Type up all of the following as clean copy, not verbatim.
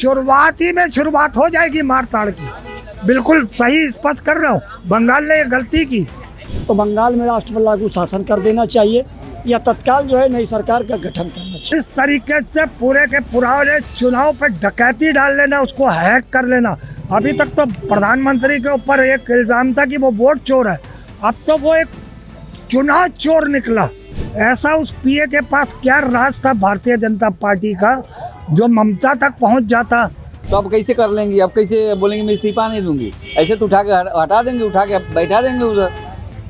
शुरुआत ही में शुरुआत हो जाएगी मार ताड़ की। बिल्कुल सही स्पष्ट कर रहा हूँ, बंगाल ने गलती की तो बंगाल में राष्ट्रपति लागू शासन कर देना चाहिए या तत्काल जो है नई सरकार का गठन करना चाहिए। इस तरीके से पूरे के पुराने चुनाव पे डकैती डाल लेना, उसको हैक कर लेना। अभी तक तो प्रधानमंत्री के ऊपर एक इल्जाम था कि वो वोट चोर है, अब तो वो एक चुनाव चोर निकला। ऐसा उस पीए के पास क्या राज था भारतीय जनता पार्टी का जो ममता तक पहुंच जाता। तो अब कैसे कर लेंगी, अब कैसे बोलेंगे मैं इस्तीफा नहीं दूंगी, ऐसे तो उठा के हटा देंगे, उठा के बैठा देंगे उधर।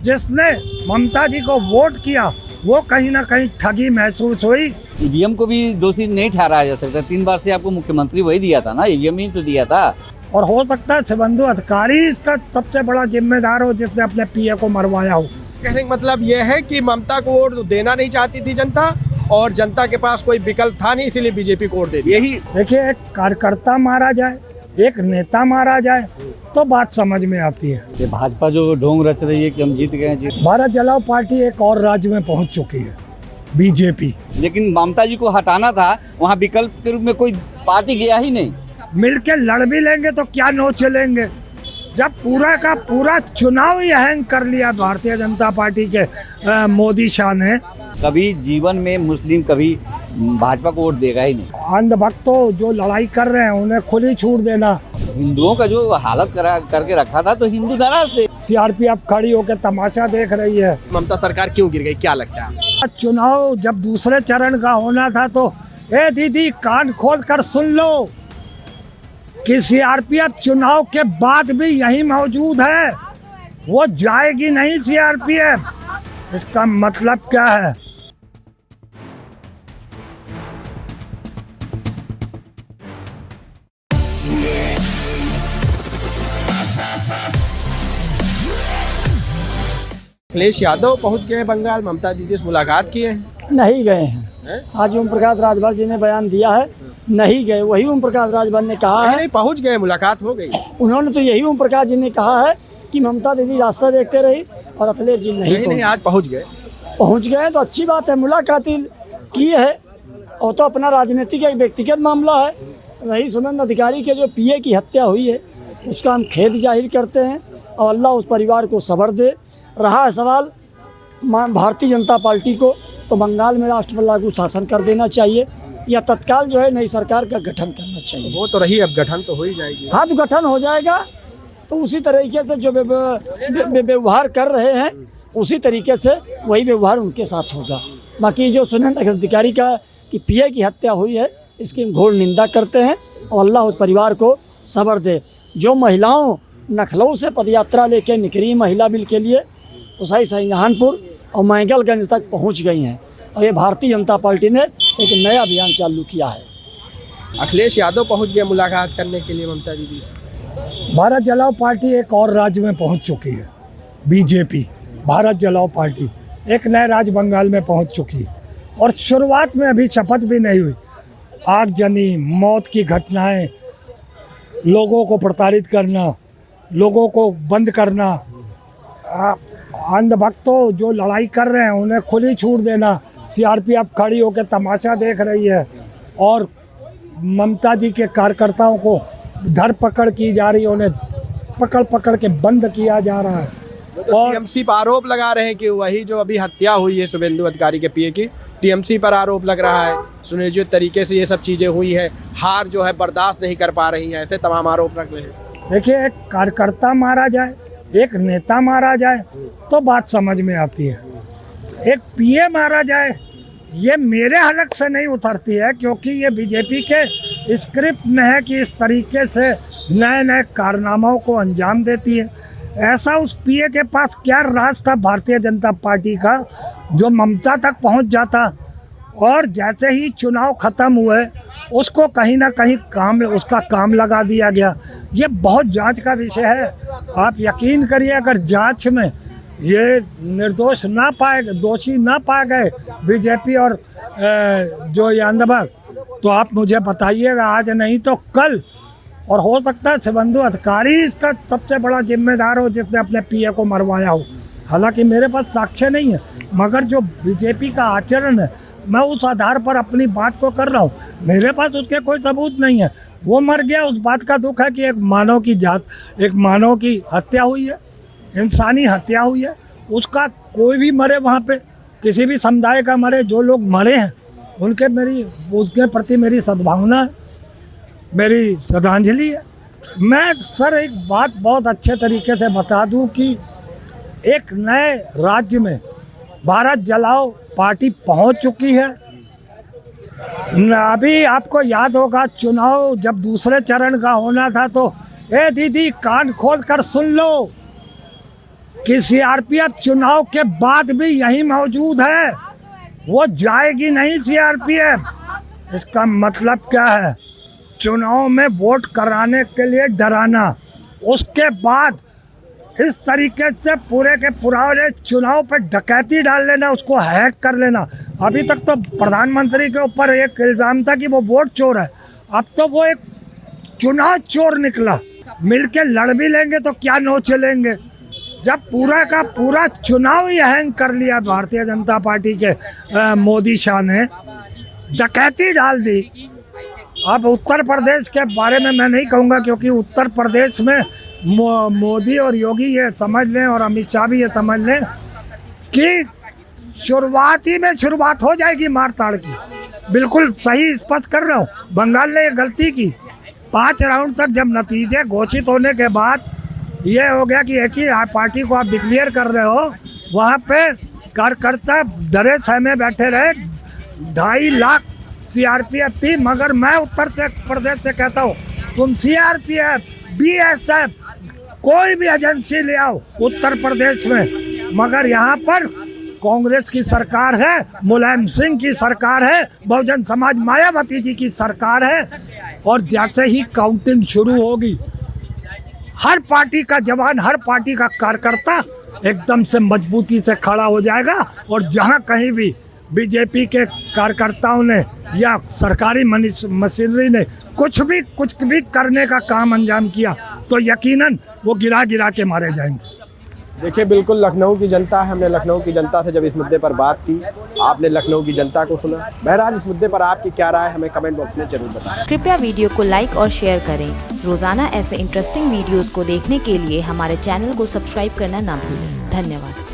जिसने ममता जी को वोट किया वो कहीं ना कहीं ठगी महसूस हुई। ईवीएम को भी दोषी नहीं ठहराया जा सकता, 3 बार से आपको मुख्यमंत्री वही दिया था ना, ईवीएम ही तो दिया था। और हो सकता है शुभेंदु अधिकारी इसका सबसे बड़ा जिम्मेदार हो जिसने अपने पीए को मरवाया हो। कहने का मतलब यह है कि ममता को वोट देना नहीं चाहती थी जनता और जनता के पास कोई विकल्प था नहीं, इसीलिए बीजेपी को वोट दे दी। यही देखिए, एक कार्यकर्ता मारा जाए, एक नेता मारा जाए तो बात समझ में आती है। ये भाजपा जो ढोंग रच रही है कि हम जीत गए जीत, भारत जलाओ पार्टी एक और राज्य में पहुंच चुकी है, बीजेपी। लेकिन ममता जी को हटाना था, वहाँ विकल्प के रूप में कोई पार्टी गया ही नहीं। मिलके लड़ भी लेंगे तो क्या नोच लेंगे, जब पूरा का पूरा चुनाव ही हैंग कर लिया भारतीय जनता पार्टी के मोदी शाह ने। कभी जीवन में मुस्लिम कभी भाजपा को वोट देगा ही नहीं। अंधभक्तों जो लड़ाई कर रहे हैं उन्हें खुली छूट देना। हिंदुओं का जो हालत करके रखा था तो हिंदू नाराज थे। सीआरपीएफ खड़ी होकर तमाशा देख रही है। ममता सरकार क्यों गिर गई, क्या लगता है? चुनाव जब दूसरे चरण का होना था तो ए दीदी कान खोल कर सुन लो कि सीआरपीएफ चुनाव के बाद भी यही मौजूद है, वो जाएगी नहीं सीआरपीएफ। इसका मतलब क्या है? अखिलेश यादव पहुंच गए बंगाल, ममता दीदी से मुलाकात किए हैं? नहीं गए हैं। आज ओम प्रकाश राजभर जी ने बयान दिया है, नहीं गए। वही ओम प्रकाश राजभर ने कहा है, नहीं पहुंच गए, मुलाकात हो गई। उन्होंने तो यही ओम प्रकाश जी ने कहा है कि ममता दीदी रास्ता देखते रही और अखिलेश जी नहीं आज पहुंच गए। पहुंच गए तो अच्छी बात है, मुलाकात की है और तो अपना राजनीतिक एक व्यक्तिगत मामला है। रही शुभेंदु अधिकारी के जो पीए की हत्या हुई है उसका हम खेद जाहिर करते हैं और अल्लाह उस परिवार को सब्र दे। रहा है सवाल भारतीय जनता पार्टी को, तो बंगाल में राष्ट्रपति लागू शासन कर देना चाहिए या तत्काल जो है नई सरकार का गठन करना चाहिए। वो तो रही, अब गठन तो हो ही जाएगी। हाँ, तो गठन हो जाएगा तो उसी तरीके से जो व्यवहार कर रहे हैं उसी तरीके से वही व्यवहार उनके साथ होगा। बाकी जो सुरेंद्र अधिकारी का कि पीए की हत्या हुई है इसकी घोर निंदा करते हैं और अल्लाह उस परिवार को सब्र दे। जो महिलाओं लखनऊ से पदयात्रा लेकर निकली महिला बिल के लिए उसाई शाहजहांपुर और मैंगलगंज तक पहुंच गई हैं और ये भारतीय जनता पार्टी ने एक नया अभियान चालू किया है। अखिलेश यादव पहुंच गए मुलाकात करने के लिए ममता दीदी से। भारत जलाओ पार्टी एक और राज्य में पहुंच चुकी है, बीजेपी। भारत जलाओ पार्टी एक नए राज्य बंगाल में पहुंच चुकी है और शुरुआत में अभी शपथ भी नहीं हुई। आगजनी, मौत की घटनाएं, लोगों को प्रताड़ित करना, लोगों को बंद करना, अंधभक्तों जो लड़ाई कर रहे हैं उन्हें खुली छूट देना। सीआरपीएफ खड़ी होकर तमाशा देख रही है और ममता जी के कार्यकर्ताओं को धरपकड़ की जा रही है, उन्हें पकड़ के बंद किया जा रहा है। और टीएमसी पर आरोप लगा रहे हैं कि वही जो अभी हत्या हुई है शुभेंदु अधिकारी के पीए की, टीएमसी पर आरोप लग रहा है, सुनियोजित तरीके से ये सब चीज़ें हुई है, हार जो है बर्दाश्त नहीं कर पा रही हैं, ऐसे तमाम आरोप लग रहे हैं। देखिए, एक कार्यकर्ता मारा जाए, एक नेता मारा जाए तो बात समझ में आती है। एक पीए मारा जाए ये मेरे हलक से नहीं उतरती है, क्योंकि ये बीजेपी के स्क्रिप्ट में है कि इस तरीके से नए नए कारनामों को अंजाम देती है। ऐसा उस पीए के पास क्या राज था भारतीय जनता पार्टी का जो ममता तक पहुंच जाता और जैसे ही चुनाव ख़त्म हुए उसको कहीं ना कहीं उसका काम लगा दिया गया। ये बहुत जांच का विषय है। आप यकीन करिए, अगर जांच में ये निर्दोष ना पाए, दोषी ना पाए गए बीजेपी और जो ये अंधभक्त, तो आप मुझे बताइएगा आज नहीं तो कल। और हो सकता है शुभेंदु अधिकारी इसका सबसे बड़ा जिम्मेदार हो जिसने अपने पीए को मरवाया हो। हालांकि मेरे पास साक्ष्य नहीं है, मगर जो बीजेपी का आचरण है मैं उस आधार पर अपनी बात को कर रहा हूँ। मेरे पास उसके कोई सबूत नहीं है, वो मर गया, उस बात का दुख है कि एक मानव की हत्या हुई है, इंसानी हत्या हुई है। उसका कोई भी मरे वहाँ पे, किसी भी समुदाय का मरे, जो लोग मरे हैं उसके प्रति मेरी सद्भावना है, मेरी श्रद्धांजलि है। मैं सर एक बात बहुत अच्छे तरीके से बता दूं कि एक नए राज्य में भारत जलाओ पार्टी पहुंच चुकी है। अभी आपको याद होगा चुनाव जब दूसरे चरण का होना था तो ए दीदी कान खोल कर सुन लो कि सीआरपीएफ चुनाव के बाद भी यहीं मौजूद है, वो जाएगी नहीं सीआरपीएफ। इसका मतलब क्या है? चुनाव में वोट कराने के लिए डराना, उसके बाद इस तरीके से पूरे के पुराने चुनाव पर डकैती डाल लेना, उसको हैक कर लेना। अभी तक तो प्रधानमंत्री के ऊपर एक इल्ज़ाम था कि वो वोट चोर है, अब तो वो एक चुनाव चोर निकला। मिलके लड़ भी लेंगे तो क्या नोच लेंगे, जब पूरा का पूरा चुनाव ही हैंग कर लिया भारतीय जनता पार्टी के मोदी शाह ने, डकैती डाल दी। अब उत्तर प्रदेश के बारे में मैं नहीं कहूँगा, क्योंकि उत्तर प्रदेश में मोदी और योगी ये समझ लें और अमित शाह भी ये समझ लें कि शुरुआत हो जाएगी मार ताड़ की। बिल्कुल सही स्पष्ट कर रहा हूँ। बंगाल ने ये गलती की, 5 राउंड तक जब नतीजे घोषित होने के बाद ये हो गया कि एक ही पार्टी को आप डिक्लेयर कर रहे हो, वहाँ पे कार्यकर्ता डरे सहमे बैठे रहे। 2.5 लाख सीआरपीएफ थी, मगर मैं उत्तर प्रदेश से कहता हूँ तुम सीआरपीएफ, बीएसएफ, कोई भी एजेंसी ले आओ उत्तर प्रदेश में, मगर यहाँ पर कांग्रेस की सरकार है, मुलायम सिंह की सरकार है, बहुजन समाज मायावती जी की सरकार है। और जैसे ही काउंटिंग शुरू होगी, हर पार्टी का जवान, हर पार्टी का कार्यकर्ता एकदम से मजबूती से खड़ा हो जाएगा। और जहाँ कहीं भी बीजेपी के कार्यकर्ताओं ने या सरकारी मशीनरी ने कुछ भी करने का काम अंजाम किया तो यकीनन वो गिरा के मारे जाएंगे। देखिए, बिल्कुल लखनऊ की जनता है। हमने लखनऊ की जनता से जब इस मुद्दे पर बात की, आपने लखनऊ की जनता को सुना। बहरहाल इस मुद्दे पर आपकी क्या राय है हमें कमेंट बॉक्स में जरूर बताएं। कृपया वीडियो को लाइक और शेयर करें। रोजाना ऐसे इंटरेस्टिंग वीडियोस को देखने के लिए हमारे चैनल को सब्सक्राइब करना ना भूलें। धन्यवाद।